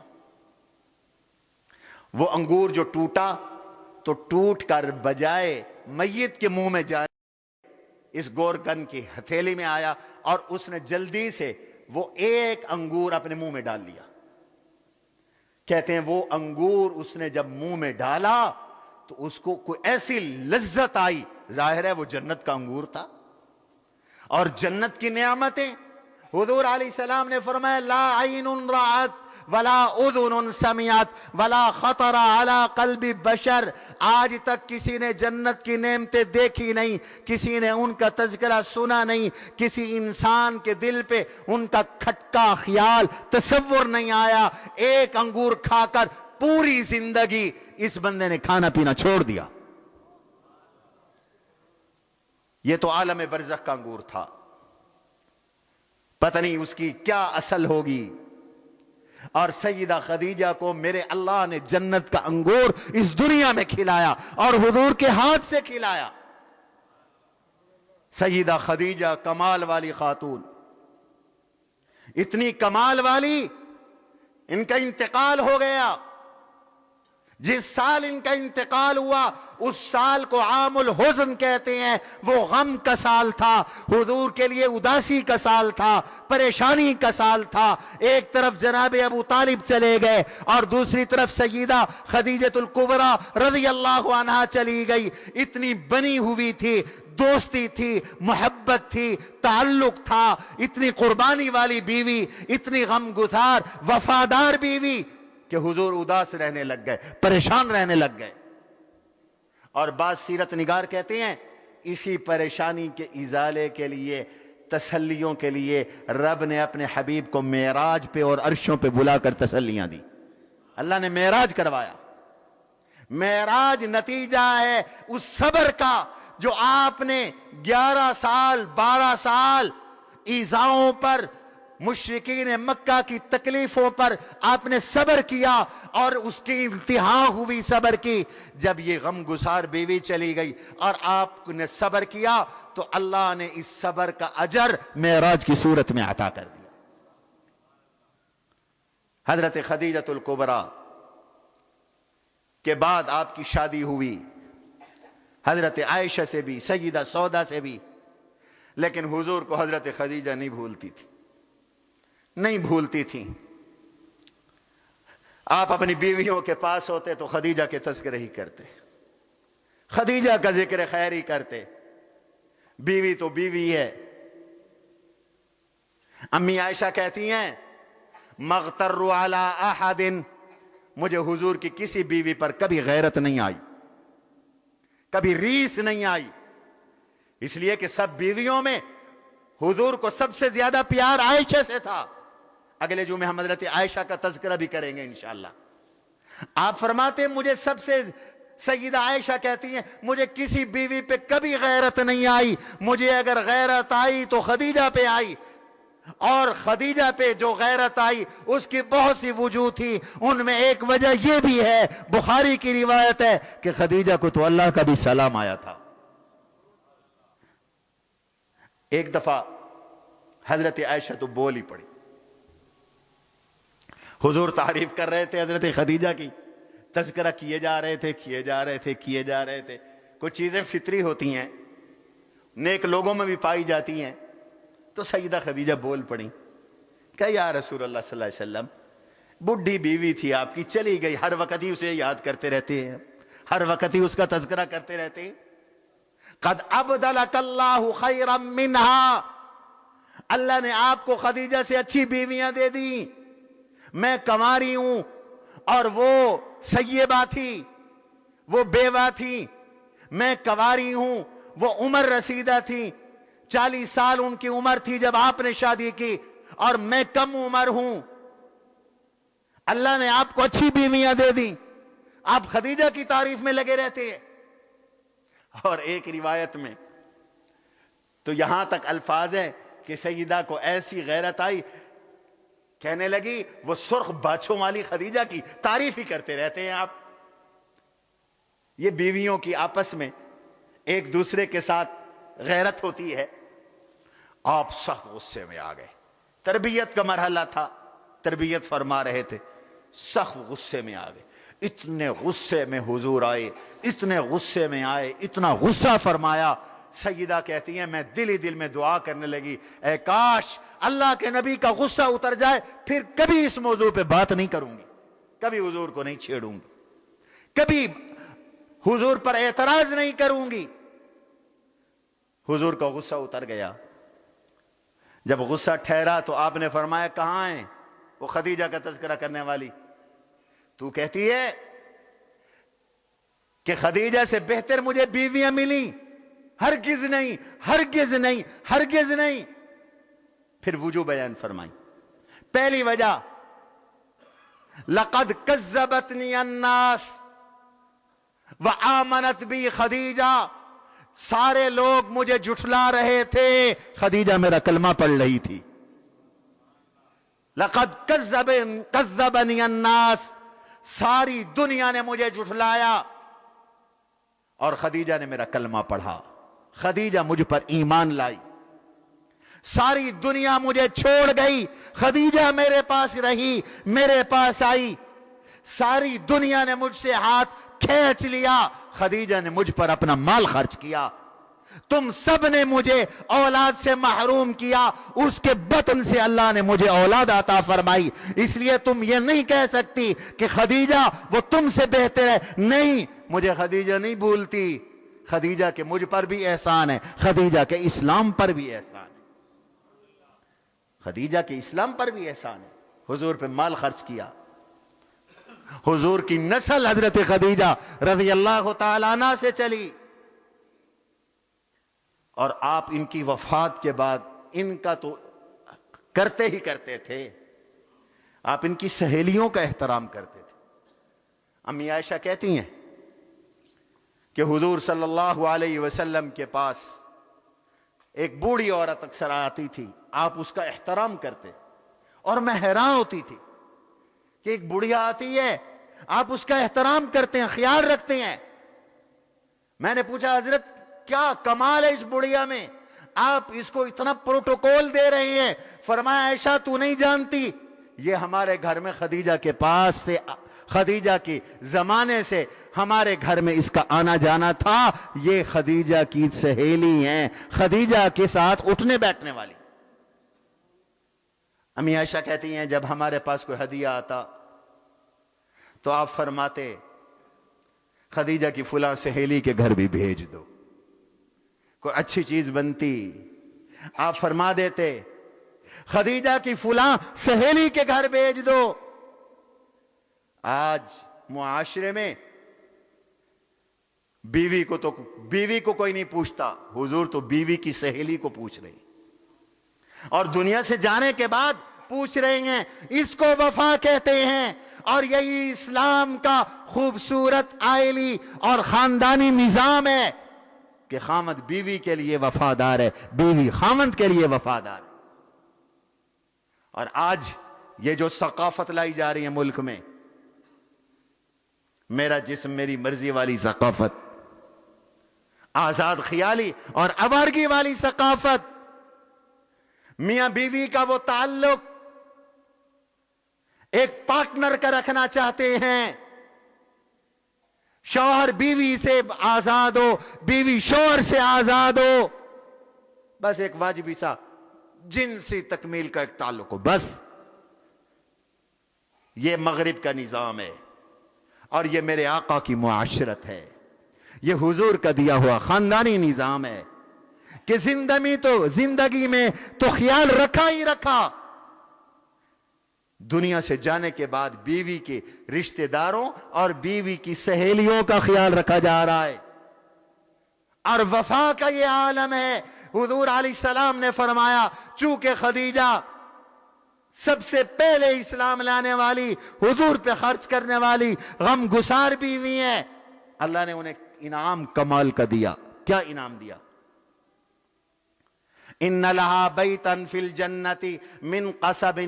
وہ انگور جو ٹوٹا تو ٹوٹ کر بجائے میت کے منہ میں جائے اس گورکن کی ہتھیلی میں آیا، اور اس نے جلدی سے وہ ایک انگور اپنے منہ میں ڈال لیا۔ کہتے ہیں وہ انگور اس نے جب منہ میں ڈالا تو اس کو کوئی ایسی لذت آئی، ظاہر ہے وہ جنت کا انگور تھا، اور جنت کی نعمتیں۔ حضور علیہ السلام نے فرمایا لا عین رأت ولا اذن سمعت ولا خطر علی قلب بشر، آج تک کسی نے جنت کی نعمتیں دیکھی نہیں، کسی نے ان کا تذکرہ سنا نہیں، کسی انسان کے دل پہ ان کا کھٹکا خیال تصور نہیں آیا، ایک انگور کھا کر پوری زندگی اس بندے نے کھانا پینا چھوڑ دیا۔ یہ تو عالم برزخ کا انگور تھا، پتہ نہیں اس کی کیا اصل ہوگی۔ اور سیدہ خدیجہ کو میرے اللہ نے جنت کا انگور اس دنیا میں کھلایا اور حضور کے ہاتھ سے کھلایا۔ سیدہ خدیجہ کمال والی خاتون، اتنی کمال والی، ان کا انتقال ہو گیا۔ جس سال ان کا انتقال ہوا اس سال کو عام الحزن کہتے ہیں، وہ غم کا سال تھا، حضور کے لیے اداسی کا سال تھا، پریشانی کا سال تھا۔ ایک طرف جناب ابو طالب چلے گئے اور دوسری طرف سیدہ خدیجۃ الکبریٰ رضی اللہ عنہا چلی گئی۔ اتنی بنی ہوئی تھی، دوستی تھی، محبت تھی، تعلق تھا، اتنی قربانی والی بیوی، اتنی غم گسار وفادار بیوی کہ حضور اداس رہنے لگ گئے، پریشان رہنے لگ گئے۔ اور بعض سیرت نگار کہتے ہیں اسی پریشانی کے ازالے کے لیے تسلیوں کے لیے رب نے اپنے حبیب کو معراج پہ اور عرشوں پہ بلا کر تسلیاں دی. اللہ نے معراج کروایا. معراج نتیجہ ہے اس صبر کا جو آپ نے 11 سال 12 سال ایذاؤں پر، مشرکین مکہ کی تکلیفوں پر آپ نے صبر کیا، اور اس کی انتہا ہوئی صبر کی جب یہ غم گسار بیوی چلی گئی اور آپ نے صبر کیا تو اللہ نے اس صبر کا اجر معراج کی صورت میں عطا کر دیا. حضرت خدیجہ الکبریٰ کے بعد آپ کی شادی ہوئی حضرت عائشہ سے بھی، سیدہ سودا سے بھی، لیکن حضور کو حضرت خدیجہ نہیں بھولتی تھی. آپ اپنی بیویوں کے پاس ہوتے تو خدیجہ کے تذکرے ہی کرتے، خدیجہ کا ذکر خیر ہی کرتے. بیوی تو بیوی ہے. امی عائشہ کہتی ہیں مغتر علی احد، مجھے حضور کی کسی بیوی پر کبھی غیرت نہیں آئی، کبھی ریس نہیں آئی، اس لیے کہ سب بیویوں میں حضور کو سب سے زیادہ پیار عائشہ سے تھا. اگلے جمعے ہم حضرت عائشہ کا تذکرہ بھی کریں گے انشاءاللہ. آپ فرماتے ہیں مجھے سب سے، سیدہ عائشہ کہتی ہیں مجھے کسی بیوی پہ کبھی غیرت نہیں آئی، مجھے اگر غیرت آئی تو خدیجہ پہ آئی، اور خدیجہ پہ جو غیرت آئی اس کی بہت سی وجوہ تھی. ان میں ایک وجہ یہ بھی ہے، بخاری کی روایت ہے کہ خدیجہ کو تو اللہ کا بھی سلام آیا تھا. ایک دفعہ حضرت عائشہ تو بول ہی پڑی. حضور تعریف کر رہے تھے حضرت خدیجہ کی، تذکرہ کیے جا رہے تھے. کچھ چیزیں فطری ہوتی ہیں، نیک لوگوں میں بھی پائی جاتی ہیں. تو سیدہ خدیجہ بول پڑی کہ یا رسول اللہ صلی اللہ علیہ وسلم، بڈھی بیوی تھی آپ کی، چلی گئی، ہر وقت ہی اسے یاد کرتے رہتے ہیں، ہر وقت ہی اس کا تذکرہ کرتے رہتے ہیں. قد ابدلک اللہ خیرا منہا، اللہ نے آپ کو خدیجہ سے اچھی بیویاں دے دی. میں کنواری ہوں اور وہ سیبہ تھی، وہ بیوہ تھی. میں کنواری ہوں، وہ عمر رسیدہ تھی، 40 سال ان کی عمر تھی جب آپ نے شادی کی، اور میں کم عمر ہوں. اللہ نے آپ کو اچھی بیویاں دے دی، آپ خدیجہ کی تعریف میں لگے رہتے ہیں. اور ایک روایت میں تو یہاں تک الفاظ ہے کہ سیدہ کو ایسی غیرت آئی، کہنے لگی وہ سرخ باچھوں والی خدیجہ کی تعریف ہی کرتے رہتے ہیں آپ. یہ بیویوں کی آپس میں ایک دوسرے کے ساتھ غیرت ہوتی ہے. آپ سخت غصے میں آ گئے. تربیت کا مرحلہ تھا، تربیت فرما رہے تھے، سخت غصے میں آ گئے. اتنے غصے میں حضور آئے، اتنے غصے میں آئے، اتنا غصہ فرمایا. سیدہ کہتی ہیں میں دل ہی دل میں دعا کرنے لگی، اے کاش اللہ کے نبی کا غصہ اتر جائے، پھر کبھی اس موضوع پہ بات نہیں کروں گی، کبھی حضور کو نہیں چھیڑوں گی، کبھی حضور پر اعتراض نہیں کروں گی. حضور کا غصہ اتر گیا. جب غصہ ٹھہرا تو آپ نے فرمایا کہاں ہیں وہ خدیجہ کا تذکرہ کرنے والی؟ تو کہتی ہے کہ خدیجہ سے بہتر مجھے بیویاں ملی، ہرگز نہیں، ہرگز نہیں، ہرگز نہیں. پھر وجوہ بیان فرمائی. پہلی وجہ، لقد کذبتنی الناس وآمنت بی خدیجہ، سارے لوگ مجھے جھٹلا رہے تھے، خدیجہ میرا کلمہ پڑھ رہی تھی. لقد کذبنی الناس، ساری دنیا نے مجھے جھٹلایا اور خدیجہ نے میرا کلمہ پڑھا. خدیجہ مجھ پر ایمان لائی. ساری دنیا مجھے چھوڑ گئی، خدیجہ میرے پاس رہی، میرے پاس آئی. ساری دنیا نے مجھ سے ہاتھ کھینچ لیا، خدیجہ نے مجھ پر اپنا مال خرچ کیا. تم سب نے مجھے اولاد سے محروم کیا، اس کے بطن سے اللہ نے مجھے اولاد عطا فرمائی. اس لیے تم یہ نہیں کہہ سکتی کہ خدیجہ وہ تم سے بہتر ہے. نہیں، مجھے خدیجہ نہیں بھولتی. خدیجہ کے مجھ پر بھی احسان ہے، خدیجہ کے اسلام پر بھی احسان ہے، خدیجہ کے اسلام پر بھی احسان ہے. حضور پہ مال خرچ کیا. حضور کی نسل حضرت خدیجہ رضی اللہ تعالیٰ عنہ سے چلی، اور آپ ان کی وفات کے بعد ان کا تو کرتے ہی کرتے تھے، آپ ان کی سہیلیوں کا احترام کرتے تھے۔ امی عائشہ کہتی ہیں کہ حضور صلی اللہ علیہ وسلم کے پاس ایک بوڑھی عورت اکثر آتی تھی، آپ اس کا احترام کرتے، اور میں حیران ہوتی تھی کہ ایک بڑھیا آتی ہے، آپ اس کا احترام کرتے ہیں، خیال رکھتے ہیں۔ میں نے پوچھا حضرت کیا کمال ہے اس بڑھیا میں، آپ اس کو اتنا پروٹوکول دے رہے ہیں؟ فرمایا عائشہ تو نہیں جانتی، یہ ہمارے گھر میں خدیجہ کے پاس سے، خدیجہ کے زمانے سے ہمارے گھر میں اس کا آنا جانا تھا، یہ خدیجہ کی سہیلی ہیں، خدیجہ کے ساتھ اٹھنے بیٹھنے والی۔ امی عائشہ کہتی ہیں جب ہمارے پاس کوئی ہدیہ آتا تو آپ فرماتے خدیجہ کی فلاں سہیلی کے گھر بھی بھیج دو، کوئی اچھی چیز بنتی آپ فرما دیتے خدیجہ کی فلاں سہیلی کے گھر بھیج دو۔ آج معاشرے میں بیوی کو کوئی نہیں پوچھتا، حضور تو بیوی کی سہیلی کو پوچھ رہے، اور دنیا سے جانے کے بعد پوچھ رہے ہیں۔ اس کو وفا کہتے ہیں، اور یہی اسلام کا خوبصورت عائلی اور خاندانی نظام ہے کہ خامد بیوی کے لیے وفادار ہے، بیوی خامد کے لیے وفادار ہے۔ اور آج یہ جو ثقافت لائی جا رہی ہے ملک میں، میرا جسم میری مرضی والی ثقافت، آزاد خیالی اور آوارگی والی ثقافت، میاں بیوی کا وہ تعلق ایک پارٹنر کا رکھنا چاہتے ہیں، شوہر بیوی سے آزاد ہو، بیوی شوہر سے آزاد ہو، بس ایک واجبی سا جنسی تکمیل کا ایک تعلق ہو، بس یہ مغرب کا نظام ہے، اور یہ میرے آقا کی معاشرت ہے، یہ حضور کا دیا ہوا خاندانی نظام ہے کہ زندگی میں تو خیال رکھا ہی رکھا، دنیا سے جانے کے بعد بیوی کے رشتہ داروں اور بیوی کی سہیلیوں کا خیال رکھا جا رہا ہے، اور وفا کا یہ عالم ہے۔ حضور علیہ السلام نے فرمایا چونکہ خدیجہ سب سے پہلے اسلام لانے والی، حضور پہ خرچ کرنے والی غم گسار بیوی ہیں، اللہ نے انہیں انعام کمال کا دیا۔ کیا انعام دیا؟ ان لہا بیتا فی الجنت من قصب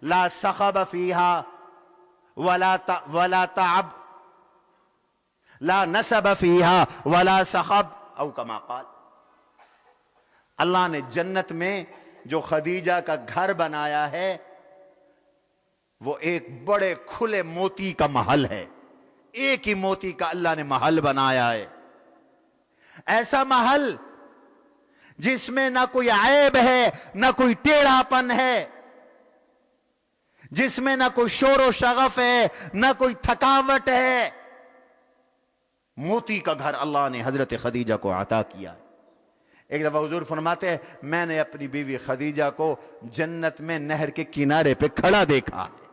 لا صخب فیہا ولا تعب لا نصب فیہا ولا صخب او کما قال۔ اللہ نے جنت میں جو خدیجہ کا گھر بنایا ہے وہ ایک بڑے کھلے موتی کا محل ہے، ایک ہی موتی کا اللہ نے محل بنایا ہے، ایسا محل جس میں نہ کوئی عیب ہے، نہ کوئی ٹیڑھا پن ہے، جس میں نہ کوئی شور و شغف ہے، نہ کوئی تھکاوٹ ہے۔ موتی کا گھر اللہ نے حضرت خدیجہ کو عطا کیا ہے۔ ایک دفعہ حضور فرماتے ہیں میں نے اپنی بیوی خدیجہ کو جنت میں نہر کے کنارے پہ کھڑا دیکھا ہے،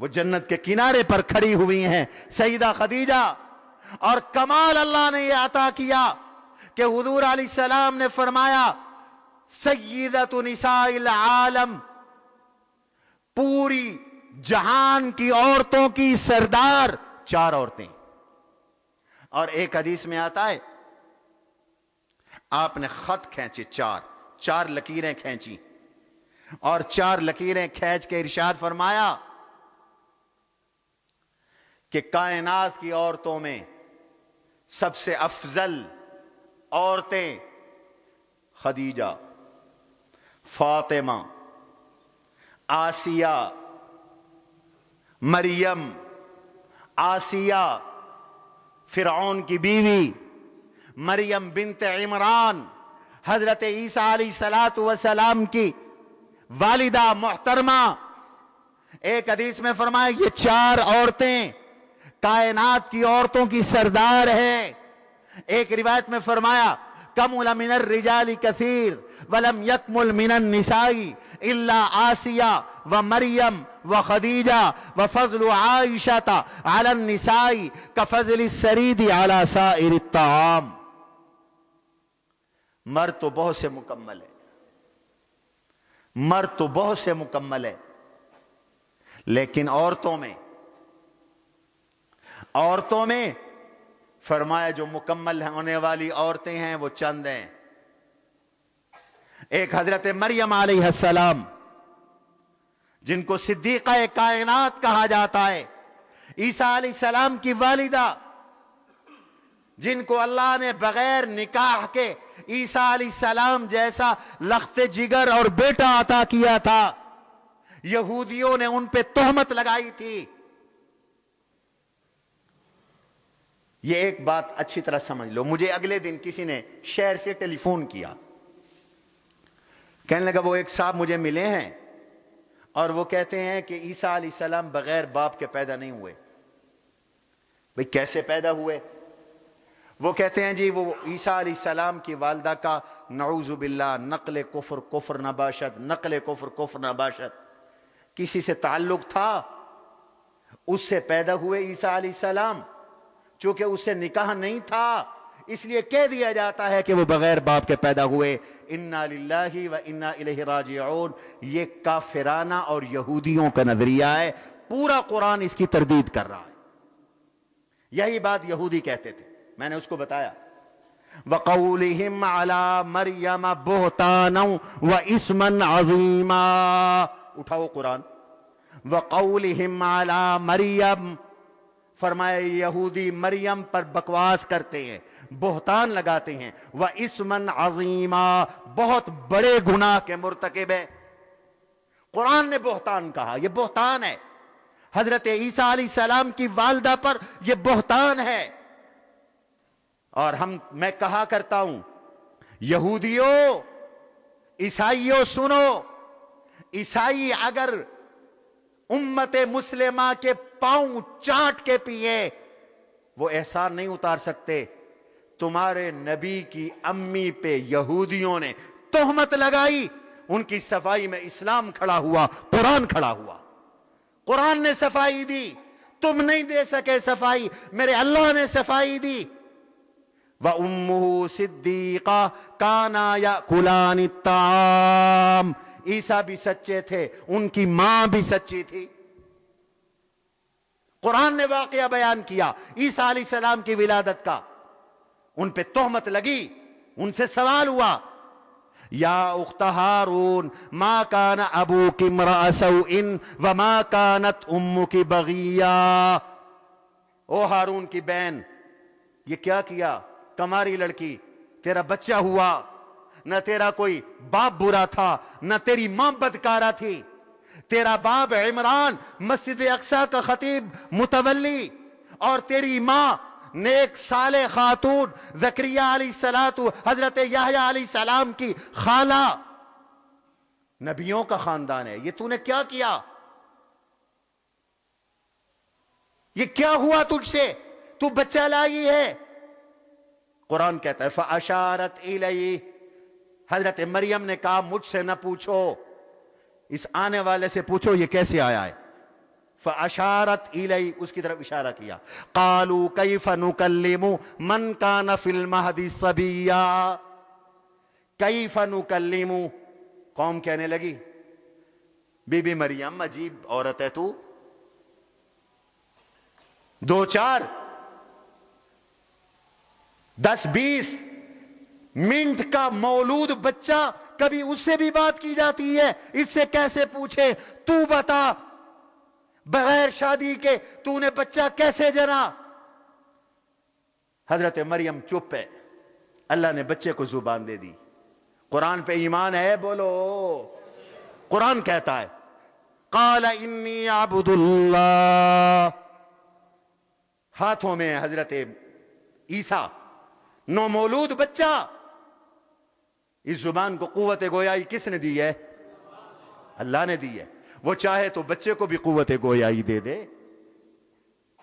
وہ جنت کے کنارے پر کھڑی ہوئی ہیں سیدہ خدیجہ، اور کمال اللہ نے یہ عطا کیا کہ حضور علیہ السلام نے فرمایا سیدۃ نساء العالم، پوری جہان کی عورتوں کی سردار 4 عورتیں۔ اور ایک حدیث میں آتا ہے آپ نے خط کھینچے، 4 لکیریں کھینچی، اور 4 لکیریں کھینچ کے ارشاد فرمایا کہ کائنات کی عورتوں میں سب سے افضل عورتیں خدیجہ، فاطمہ، آسیہ، مریم، آسیہ فرعون کی بیوی، مریم بنت عمران حضرت عیسیٰ علیہ السلام کی والدہ محترمہ۔ ایک حدیث میں فرمایا یہ 4 عورتیں کائنات کی عورتوں کی سردار ہیں۔ ایک روایت میں فرمایا کمل من الرجال کثیر ولم یکمل من النساء الا آسیہ و مریم و خدیجہ و فضل عائشہ علی النساء کفضل السرید علی سائر الطعام۔ مرد تو بہت سے مکمل ہے، مرد تو بہت سے مکمل ہے، لیکن عورتوں میں فرمایا جو مکمل ہونے والی عورتیں ہیں وہ چند ہیں۔ ایک حضرت مریم علیہ السلام، جن کو صدیقہ کائنات کہا جاتا ہے، عیسیٰ علیہ السلام کی والدہ، جن کو اللہ نے بغیر نکاح کے عیسیٰ علیہ السلام جیسا لخت جگر اور بیٹا عطا کیا تھا، یہودیوں نے ان پہ تہمت لگائی تھی۔ یہ ایک بات اچھی طرح سمجھ لو، مجھے اگلے دن کسی نے شہر سے ٹیلی فون کیا، کہنے لگا وہ ایک صاحب مجھے ملے ہیں اور وہ کہتے ہیں کہ عیسیٰ علیہ السلام بغیر باپ کے پیدا نہیں ہوئے۔ بھئی کیسے پیدا ہوئے؟ وہ کہتے ہیں جی وہ عیسیٰ علیہ السلام کی والدہ کا نعوذ باللہ نقل کفر کفر نباشد، نقل کفر کفر نباشد، کسی سے تعلق تھا، اس سے پیدا ہوئے عیسیٰ علیہ السلام، چونکہ اس سے نکاح نہیں تھا اس لیے کہہ دیا جاتا ہے کہ وہ بغیر باپ کے پیدا ہوئے۔ انا للہ و انا الیہ راجعون، یہ کافرانہ اور یہودیوں کا نظریہ ہے، پورا قرآن اس کی تردید کر رہا ہے۔ یہی بات یہودی کہتے تھے، میں نے اس کو بتایا۔ وَقَوْلِهِمْ عَلَى مَرْيَمَ بُهْتَانًا وَإِثْمًا عَظِيمًا، اٹھاؤ قرآن۔ وَقَوْلِهِمْ عَلَى مَرْيَمَ، فرمایا یہودی مریم پر بکواس کرتے ہیں، بہتان لگاتے ہیں، وَإِثْمًا عَظِيمًا، بہت بڑے گناہ کے مرتکب ہے۔ قرآن نے بہتان کہا، یہ بہتان ہے۔ حضرت عیسیٰ علیہ السلام کی والدہ پر یہ بہتان ہے۔ اور میں کہا کرتا ہوں، یہودیوں، عیسائیوں سنو، عیسائی اگر امت مسلمہ کے پاؤں چاٹ کے پیے وہ احسان نہیں اتار سکتے۔ تمہارے نبی کی امی پہ یہودیوں نے تہمت لگائی، ان کی صفائی میں اسلام کھڑا ہوا، قرآن کھڑا ہوا، قرآن نے صفائی دی، تم نہیں دے سکے صفائی، میرے اللہ نے صفائی دی۔ وَأُمُّهُ صِدِّيقَةٌ كَانَا يَأْكُلَانِ الطَّعَامَ، عیسیٰ بھی سچے تھے، ان کی ماں بھی سچی تھی۔ قرآن نے واقعہ بیان کیا عیسیٰ علیہ السلام کی ولادت کا، ان پہ تہمت لگی، ان سے سوال ہوا، یا اخت ہارون ما کان ابوک امرأ سوء وما کانت امک بغیا، او ہارون کی بہن یہ کیا کیا، کماری لڑکی، تیرا بچہ ہوا، نہ تیرا کوئی باپ برا تھا نہ تیری ماں بدکارہ تھی، تیرا باپ عمران مسجد اقصی کا خطیب متولی، اور تیری ماں نیک صالح خاتون زکریہ علیہ السلام، حضرت یحییٰ علیہ السلام کی خالہ، نبیوں کا خاندان ہے، یہ تو نے کیا کیا، یہ کیا ہوا تجھ سے، تو بچہ لائی ہے۔ قرآن کہتا ہے فَأَشَارَتْ إِلَيْهِ، حضرت مریم نے کہا مجھ سے نہ پوچھو، اس آنے والے سے پوچھو یہ کیسے آیا ہے۔ فَأَشَارَتْ إِلَيْهِ، اس کی طرف اشارہ کیا۔ قَالُوا كَيْفَ نُكَلِّمُ مَنْ كَانَ فِي الْمَهْدِ صَبِيًّا، كَيْفَ نُكَلِّمُ، قوم کہنے لگی بی بی مریم عجیب عورت ہے تو، دو چار 10-20 منٹ کا مولود بچہ، کبھی اس سے بھی بات کی جاتی ہے، اس سے کیسے پوچھے، تو بتا بغیر شادی کے تو نے بچہ کیسے جنا۔ حضرت مریم چپ ہے، اللہ نے بچے کو زبان دے دی۔ قرآن پہ ایمان ہے بولو، قرآن کہتا ہے قال انی عبد اللہ، ہاتھوں میں حضرت عیسیٰ نو مولود بچہ، اس زبان کو قوت گویائی کس نے دی ہے؟ اللہ نے دی ہے، وہ چاہے تو بچے کو بھی قوت گویائی دے دے۔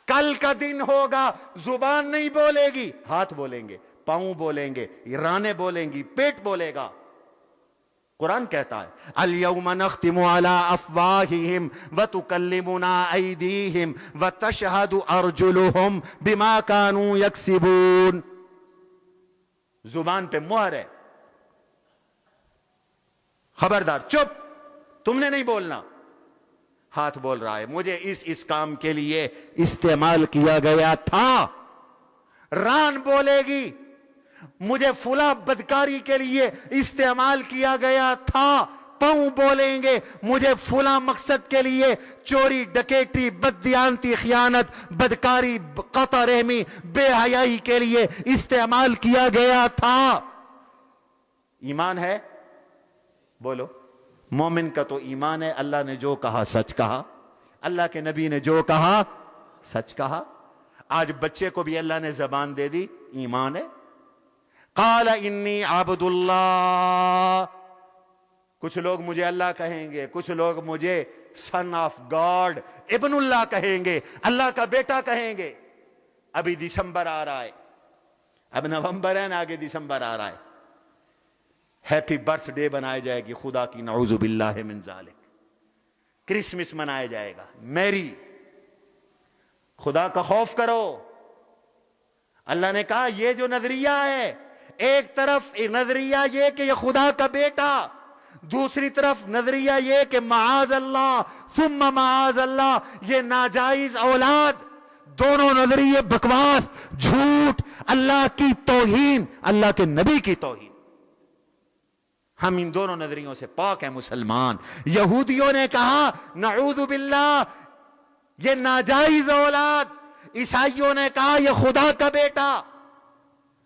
کل کا دن ہوگا زبان نہیں بولے گی، ہاتھ بولیں گے، پاؤں بولیں گے، رانیں بولیں گی، پیٹ بولے گا۔ قرآن کہتا ہے اليوم نختم على افواہہم وتکلمنا ایدیہم وتشہد ارجلہم بما كانوا یکسبون، زبان پہ مہر ہے، خبردار چپ، تم نے نہیں بولنا. ہاتھ بول رہا ہے مجھے اس کام کے لیے استعمال کیا گیا تھا. ران بولے گی مجھے فلاں بدکاری کے لیے استعمال کیا گیا تھا. پاؤں بولیں گے مجھے فلاں مقصد کے لیے چوری، ڈکیٹی، بددیانتی، خیانت، بدکاری، قطع رحمی، بے حیائی کے لیے استعمال کیا گیا تھا. ایمان ہے؟ بولو. مومن کا تو ایمان ہے اللہ نے جو کہا سچ کہا، اللہ کے نبی نے جو کہا سچ کہا. آج بچے کو بھی اللہ نے زبان دے دی، ایمان ہے. قال انی عبد اللہ. کچھ لوگ مجھے اللہ کہیں گے، کچھ لوگ مجھے سن آف گاڈ، ابن اللہ کہیں گے، اللہ کا بیٹا کہیں گے. ابھی دسمبر آ رہا ہے، اب نومبر ہے نا، آگے دسمبر آ رہا ہے. ہیپی برتھ ڈے بنائی جائے گی خدا کی، نعوذ باللہ من ذالک. کرسمس منایا جائے گا. میری خدا کا خوف کرو. اللہ نے کہا یہ جو نظریہ ہے، ایک طرف نظریہ یہ کہ یہ خدا کا بیٹا، دوسری طرف نظریہ یہ کہ معاذ اللہ ثم معاذ اللہ یہ ناجائز اولاد. دونوں نظریے بکواس، جھوٹ، اللہ کی توہین، اللہ کے نبی کی توہین. ہم ان دونوں نظریوں سے پاک ہیں مسلمان. یہودیوں نے کہا نعوذ باللہ یہ ناجائز اولاد، عیسائیوں نے کہا یہ خدا کا بیٹا.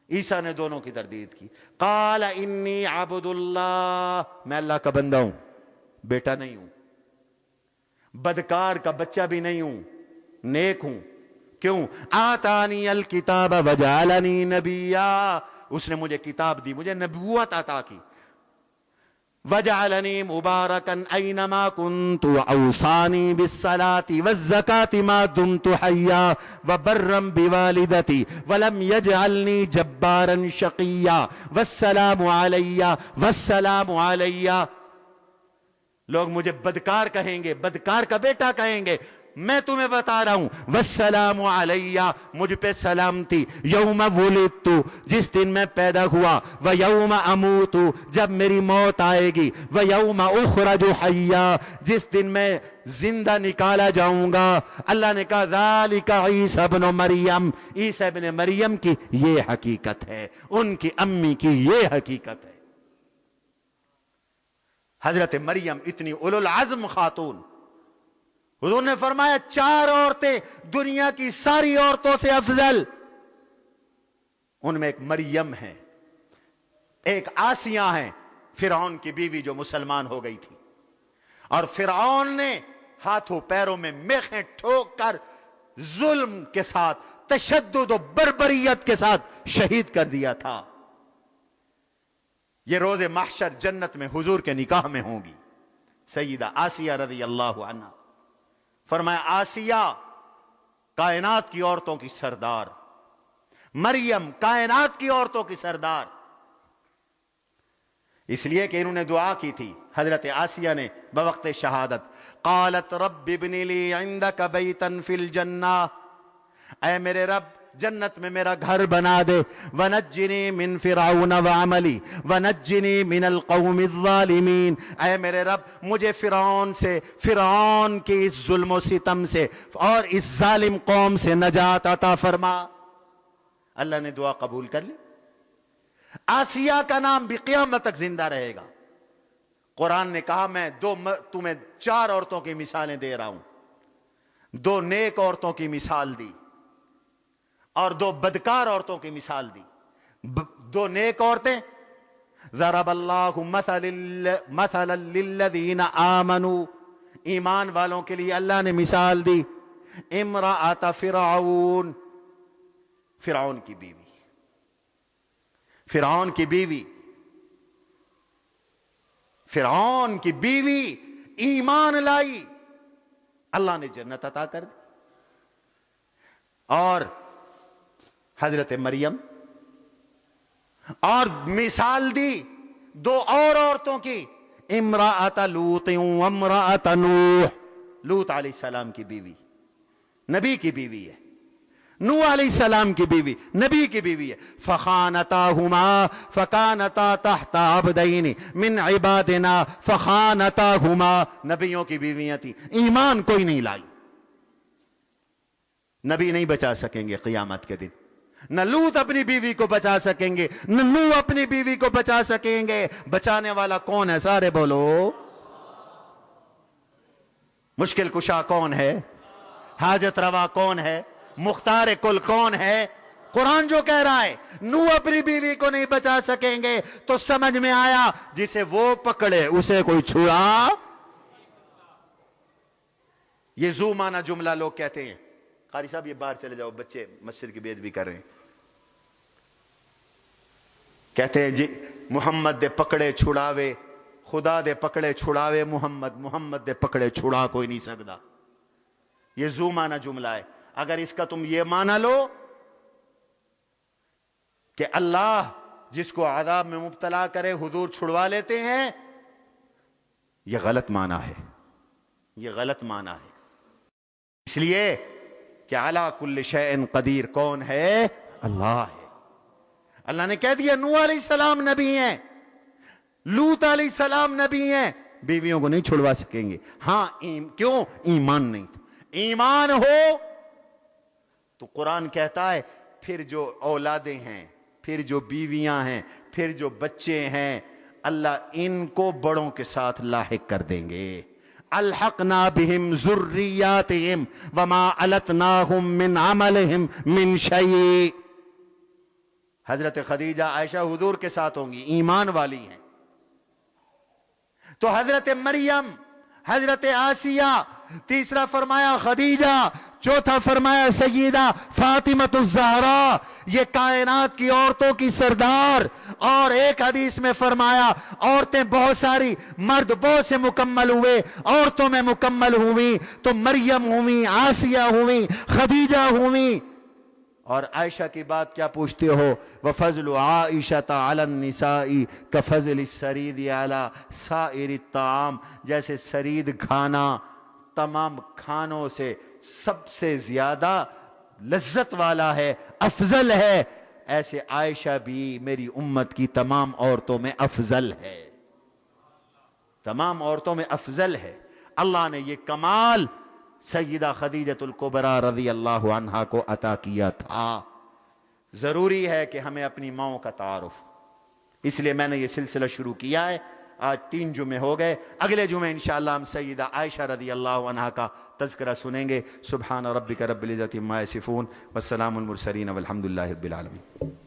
عیسیٰ نے دونوں کی تردید کی. قال انی عبد اللہ، میں اللہ کا بندہ ہوں، بیٹا نہیں ہوں، بدکار کا بچہ بھی نہیں ہوں، نیک ہوں. کیوں؟ آتانی الکتاب وجعلنی نبیا، اس نے مجھے کتاب دی، مجھے نبوت عطا کی. وجعلنی مبارکا اینما کنت اوصانی بالصلاة والزکاة ما دمت حیا وبرا بوالدتی ولم یجعلنی جبارا شقیا والسلام علی والسلام علی. لوگ مجھے بدکار کہیں گے، بدکار کا بیٹا کہیں گے. میں تمہیں بتا رہا ہوں والسلام علی، مجھ پہ سلامتی، یوم ولدت، جس دن میں پیدا ہوا، ویوم اموت، جب میری موت آئے گی، ویوم اخرج حیا، جس دن میں زندہ نکالا جاؤں گا. اللہ نے کہا ذالک عیسی ابن مریم، عیسی ابن مریم کی یہ حقیقت ہے، ان کی امی کی یہ حقیقت ہے. حضرت مریم اتنی اولو العزم خاتون، حضور نے فرمایا 4 عورتیں دنیا کی ساری عورتوں سے افضل. ان میں ایک مریم ہے، ایک آسیہ ہے، فرعون کی بیوی جو مسلمان ہو گئی تھی، اور فرعون نے ہاتھوں پیروں میں میخیں ٹھوک کر ظلم کے ساتھ، تشدد و بربریت کے ساتھ شہید کر دیا تھا. یہ روز محشر جنت میں حضور کے نکاح میں ہوں گی. سیدہ آسیہ رضی اللہ عنہ. فرمایا آسیہ کائنات کی عورتوں کی سردار، مریم کائنات کی عورتوں کی سردار. اس لیے کہ انہوں نے دعا کی تھی حضرت آسیہ نے بوقت شہادت. قالت رب ابن لی عندک بیتا فی الجنہ، اے میرے رب جنت میں میرا گھر بنا دے. ونجنی من فرعون وعملی ونجنی من القوم الظالمین، اے میرے رب مجھے فرعون سے، فرعون کی اس ظلم و ستم سے اور اس ظالم قوم سے نجات عطا فرما. اللہ نے دعا قبول کر لی. آسیہ کا نام بھی قیامت تک زندہ رہے گا. قرآن نے کہا میں تمہیں 4 عورتوں کی مثالیں دے رہا ہوں. 2 نیک عورتوں کی مثال دی اور 2 بدکار عورتوں کی مثال دی. 2 نیک عورتیں، ضرب اللہ مثلا للذین آمنوا، ایمان والوں کے لیے اللہ نے مثال دی. امرأۃ فرعون، فرعون کی بیوی، فرعون کی بیوی، فرعون کی بیوی ایمان لائی، اللہ نے جنت عطا کر دی. اور حضرت مریم، اور مثال دی 2 اور عورتوں کی، امرأۃ لوط و امرأۃ نوح، لوط علیہ السلام کی بیوی، نبی کی بیوی ہے. نوح علیہ السلام کی بیوی نبی کی بیوی ہے. فخانتاہما فکانتا تحت عبدین من عبادنا فخانتاہما. نبیوں کی بیویاں تھیں, ایمان کوئی نہیں لائی. نبی نہیں بچا سکیں گے قیامت کے دن. نہ لوط اپنی بیوی کو بچا سکیں گے, نہ نوح اپنی بیوی کو بچا سکیں گے. بچانے والا کون ہے؟ سارے بولو. مشکل کشا کون ہے؟ حاجت روا کون ہے؟ مختار کل کون ہے؟ قرآن جو کہہ رہا ہے نوح اپنی بیوی کو نہیں بچا سکیں گے, تو سمجھ میں آیا جسے وہ پکڑے اسے کوئی چھڑا. یہ زو مانا جملہ لوگ کہتے ہیں. قاری صاحب یہ باہر چلے جاؤ, بچے مسجد کی بے ادبی کر رہے ہیں. کہتے ہیں جی محمد دے پکڑے چھڑاوے, خدا دے پکڑے چھڑاوے محمد, محمد دے پکڑے چھڑا کوئی نہیں سکتا. یہ زو مانا جملہ ہے. اگر اس کا تم یہ مانا لو کہ اللہ جس کو عذاب میں مبتلا کرے حضور چھڑوا لیتے ہیں, یہ غلط مانا ہے, یہ غلط مانا ہے. اس لیے کہ علی کل شیء قدیر کون ہے؟ اللہ ہے. اللہ نے کہہ دیا نوح علیہ السلام نبی ہیں, لوط علیہ السلام نبی ہیں, بیویوں کو نہیں چھڑوا سکیں گے. ہاں کیوں؟ ایمان نہیں تھا. ایمان ہو تو قرآن کہتا ہے پھر جو اولادیں ہیں, پھر جو بیویاں ہیں, پھر جو بچے ہیں, اللہ ان کو بڑوں کے ساتھ لاحق کر دیں گے. الحقنا بہم ذریاتہم وما التناہم من عملہم من شیء. حضرت خدیجہ عائشہ حضور کے ساتھ ہوں گی, ایمان والی ہیں. تو حضرت مریم, حضرت آسیہ, تیسرا فرمایا خدیجہ, چوتھا فرمایا سیدہ فاطمۃ الزہرا, یہ کائنات کی عورتوں کی سردار. اور ایک حدیث میں فرمایا عورتیں بہت ساری, مرد بہت سے مکمل ہوئے, عورتوں میں مکمل ہوئی تو مریم ہوئی, آسیہ ہوئی, خدیجہ ہوئی. اور عائشہ کی بات کیا پوچھتے ہو؟ وَفَضْلُ عَائِشَةَ عَلَى النِّسَاءِ كَفَضْلِ السَّرِيدِ عَلَى سَائِرِ الطَّعَامِ. جیسے سرید کھانا تمام کھانوں سے سب سے زیادہ لذت والا ہے, افضل ہے, ایسے عائشہ بھی میری امت کی تمام عورتوں میں افضل ہے, تمام عورتوں میں افضل ہے. اللہ نے یہ کمال سیدہ خدیجۃ الکبریٰ رضی اللہ عنہا کو عطا کیا تھا. ضروری ہے کہ ہمیں اپنی ماؤں کا تعارف, اس لیے میں نے یہ سلسلہ شروع کیا ہے. آج 3 جمعے ہو گئے, اگلے جمعے انشاءاللہ ہم سیدہ عائشہ رضی اللہ عنہا کا تذکرہ سنیں گے. سبحان ربک رب العزت عما یصفون والسلام المرسلین والحمد للہ رب العالمین.